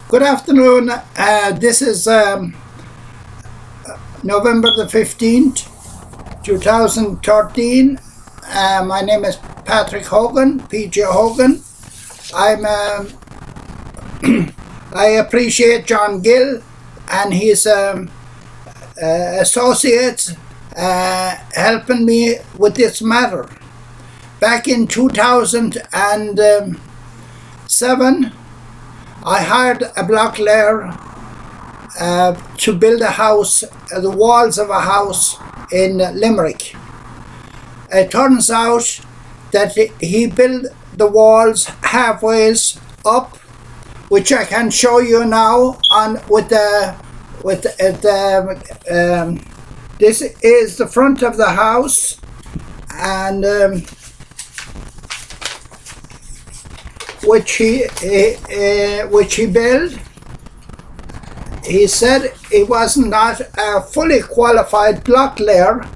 Good afternoon. This is November the 15th, 2013. My name is Patrick Hogan, PJ Hogan. I appreciate John Gill and his associates helping me with this matter. Back in 2007, I hired a block layer to build a house, the walls of a house in Limerick. It turns out that he built the walls halfway up, which I can show you now. This is the front of the house, and which he built. He said he was not a fully qualified block layer.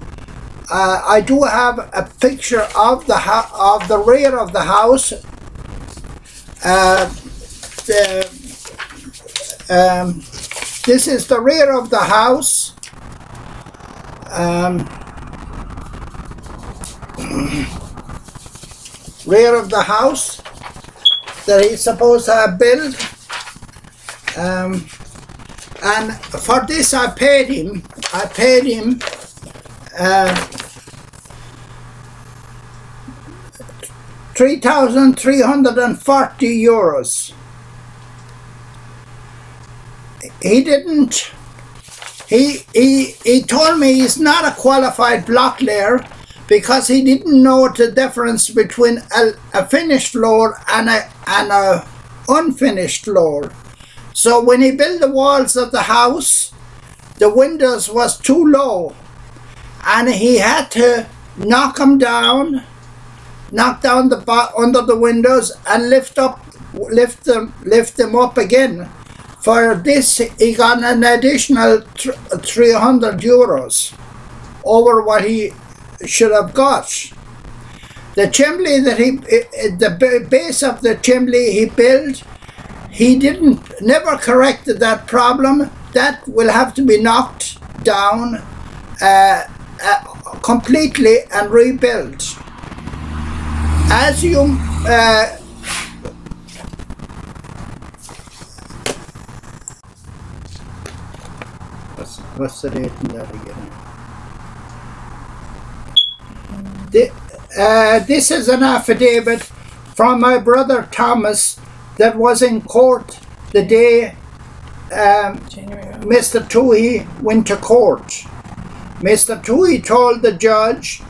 I do have a picture of the rear of the house. This is the rear of the house. Rear of the house that he's supposed to have built, and for this I paid him €3,340. He told me he's not a qualified block layer because he didn't know the difference between a finished floor and a unfinished floor. So when he built the walls of the house, the windows was too low, and he had to knock down under the windows and lift them up again. For this, he got an additional €300 over what he should have got. The chimney that the base of the chimney he built, he never corrected that problem. That will have to be knocked down completely and rebuilt. As you what's the date in that again? This is an affidavit from my brother Thomas that was in court the day Mr. Toohey went to court. Mr. Toohey told the judge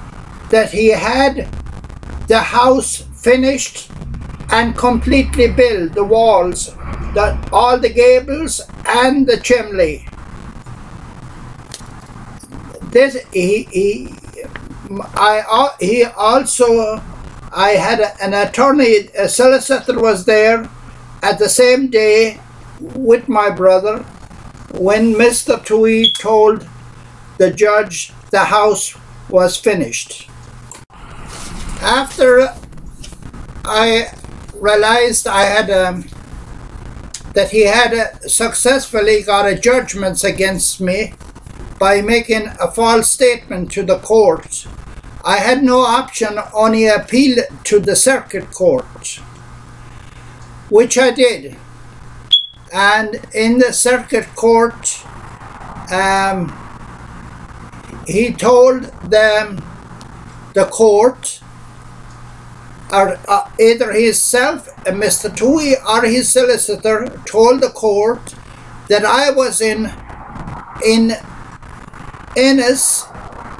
that he had the house finished and completely built, the walls, all the gables and the chimney. I had an attorney, a solicitor was there at the same day with my brother when Mr. Toohey told the judge the house was finished. After I realized that he had successfully got a judgment against me by making a false statement to the court, I had no option, only appeal to the circuit court, which I did. And in the circuit court, he told the court, or either himself, Mr. Toohey, or his solicitor, told the court that I was in Ennis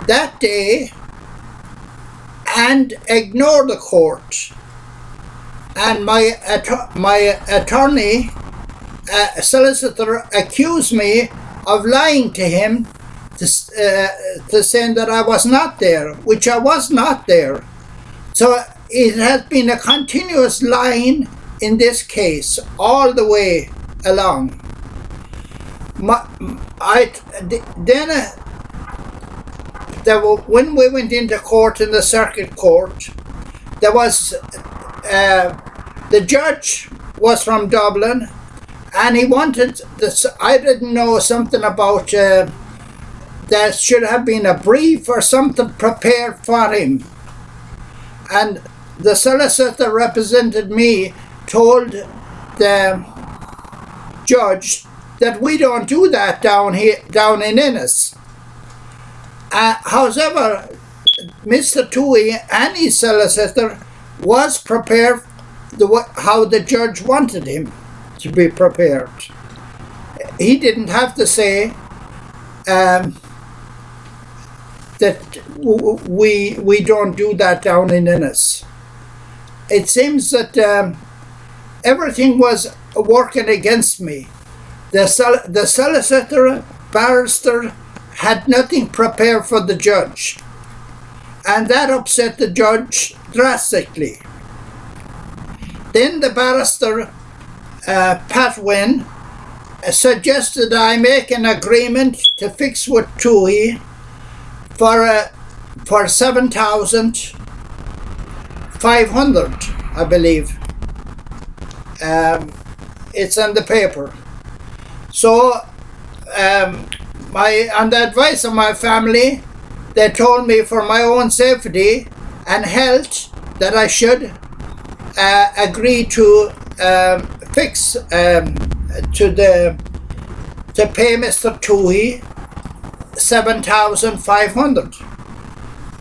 that day and ignored the court. And my attorney, solicitor, accused me of lying to him, to saying that I was not there, which I was not there. So it has been a continuous lying in this case all the way along. When we went into court in the circuit court, there was the judge was from Dublin, and he wanted this. I didn't know something about there should have been a brief or something prepared for him, and the solicitor represented me told the judge that we don't do that down in Ennis. However, Mr. Toohey and his solicitor was prepared how the judge wanted him to be prepared. He didn't have to say that we don't do that down in Ennis. It seems that everything was working against me. The solicitor, barrister, had nothing prepared for the judge, and that upset the judge drastically. Then the barrister, Pat Wynne, suggested I make an agreement to fix with Toohey for 7,500, I believe. It's in the paper. So, on the advice of my family, they told me for my own safety and health that I should agree to fix to pay Mr. Toohey 7,500,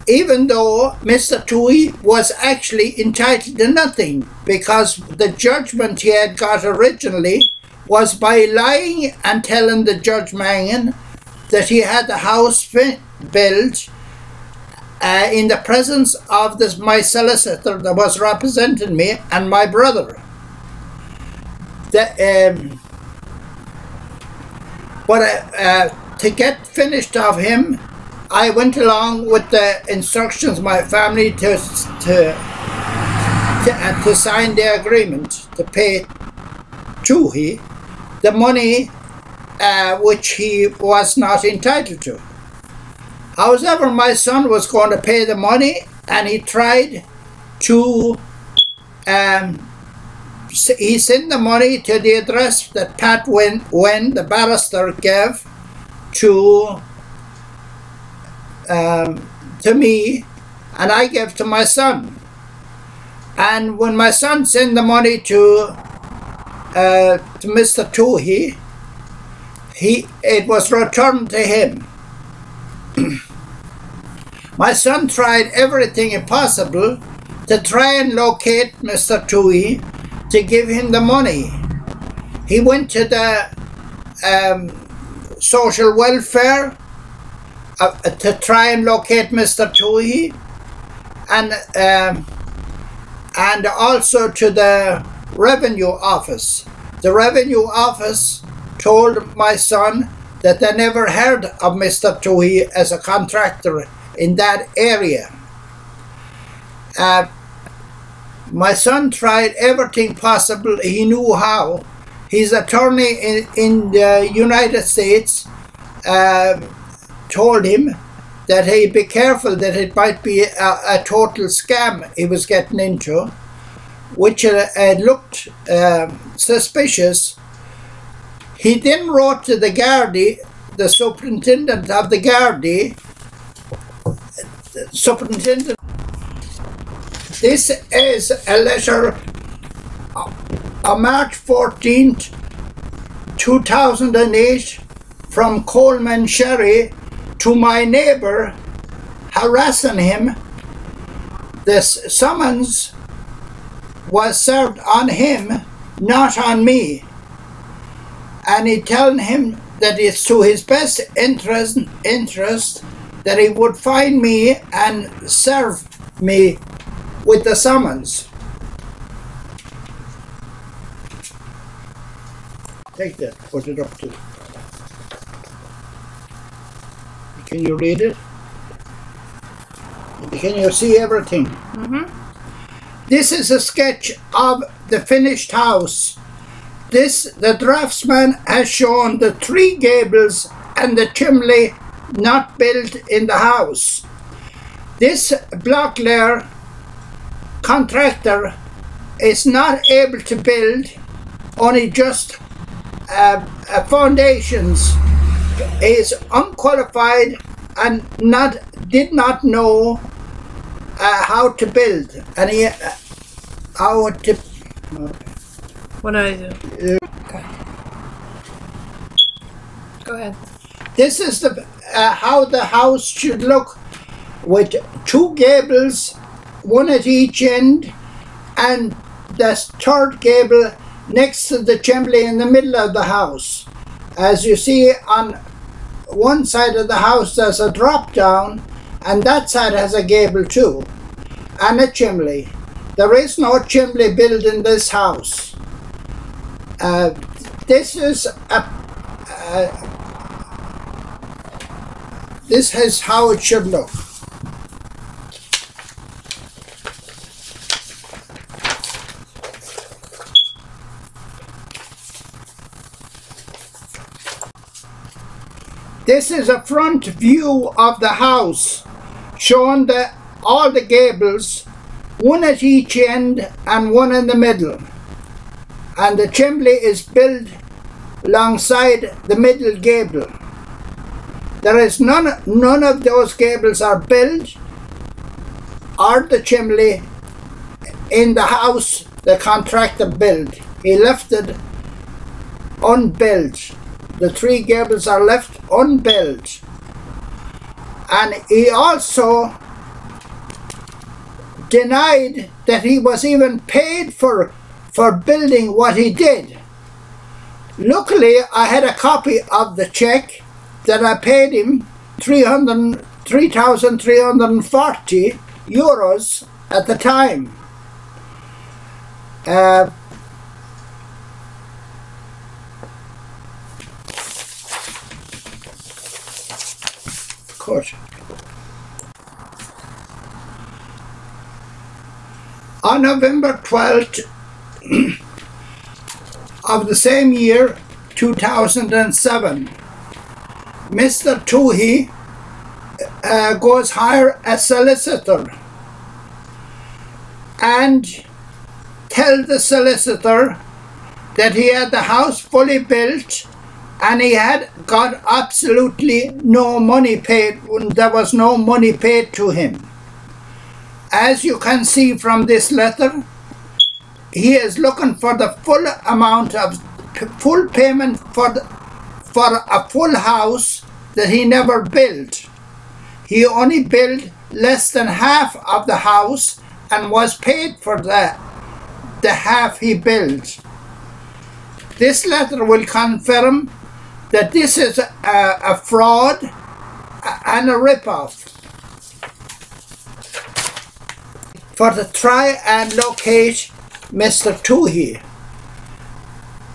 even though Mr. Toohey was actually entitled to nothing, because the judgment he had got originally was by lying and telling the Judge Mangan that he had the house built in the presence of my solicitor that was representing me and my brother. To get finished of him, I went along with the instructions of my family to sign the agreement to pay Toohey the money which he was not entitled to. However, my son was going to pay the money, and he tried to he sent the money to the address that Pat Wynne, the barrister, gave to me, and I gave to my son. And when my son sent the money to Mr. Toohey, it was returned to him. My son tried everything possible to try and locate Mr. Toohey to give him the money. He went to the social welfare to try and locate Mr. Toohey, and also to the revenue office. The revenue office told my son that they never heard of Mr. Toohey as a contractor in that area. My son tried everything possible he knew how. His attorney in the United States told him that he'd be careful, that it might be a total scam he was getting into, which looked suspicious. He then wrote to the Gardaí, the superintendent of the Gardaí, this is a letter on March 14th, 2008 from Coleman Sherry to my neighbour, harassing him. This summons was served on him, not on me. And he telling him that it's to his best interest that he would find me and serve me with the summons. Take that, put it up to. Can you read it? Can you see everything? Mm-hmm. This is a sketch of the finished house. The draftsman has shown the 3 gables and the chimney not built in the house. This block layer contractor is not able to build, only just foundations is unqualified and did not know how to build and how to. What do I do? Go ahead. This is the how the house should look, with 2 gables, one at each end, and the third gable next to the chimney in the middle of the house. As you see, on one side of the house there's a drop down, and that side has a gable too, and a chimney. There is no chimney built in this house. This is how it should look. This is a front view of the house, showing all the gables, one at each end and one in the middle. And the chimney is built alongside the middle gable. There is none of those gables are built, or the chimney in the house the contractor built. He left it unbuilt. The 3 gables are left unbuilt. And he also denied that he was even paid for building what he did. Luckily, I had a copy of the cheque that I paid him, 3,340 euros at the time. Of course. On November 12th of the same year, 2007, Mr. Toohey goes hire a solicitor and tell the solicitor that he had the house fully built and he had got absolutely no money paid. There was no money paid to him. As you can see from this letter, he is looking for the full amount of full payment for a full house that he never built. He only built less than half of the house and was paid for the half he built. This letter will confirm that this is a fraud and a rip-off. For to try and locate Mr. Toohey.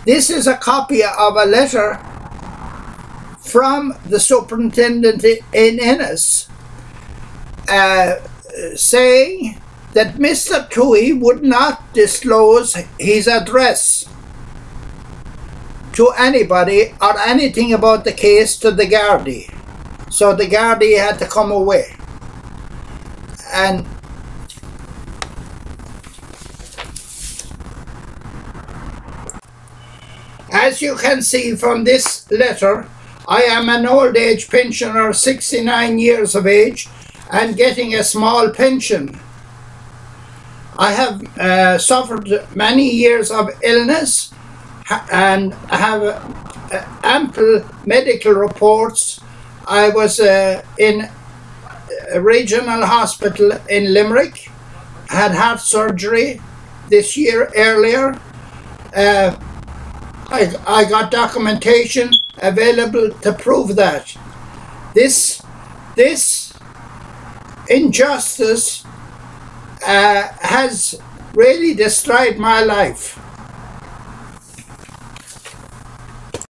This is a copy of a letter from the superintendent in Ennis saying that Mr. Toohey would not disclose his address to anybody or anything about the case to the Gardaí. So the Gardaí had to come away. And as you can see from this letter, I am an old age pensioner, 69 years of age, and getting a small pension. I have suffered many years of illness and have ample medical reports. I was in a regional hospital in Limerick, had heart surgery this year earlier. I got documentation available to prove that. This injustice has really destroyed my life.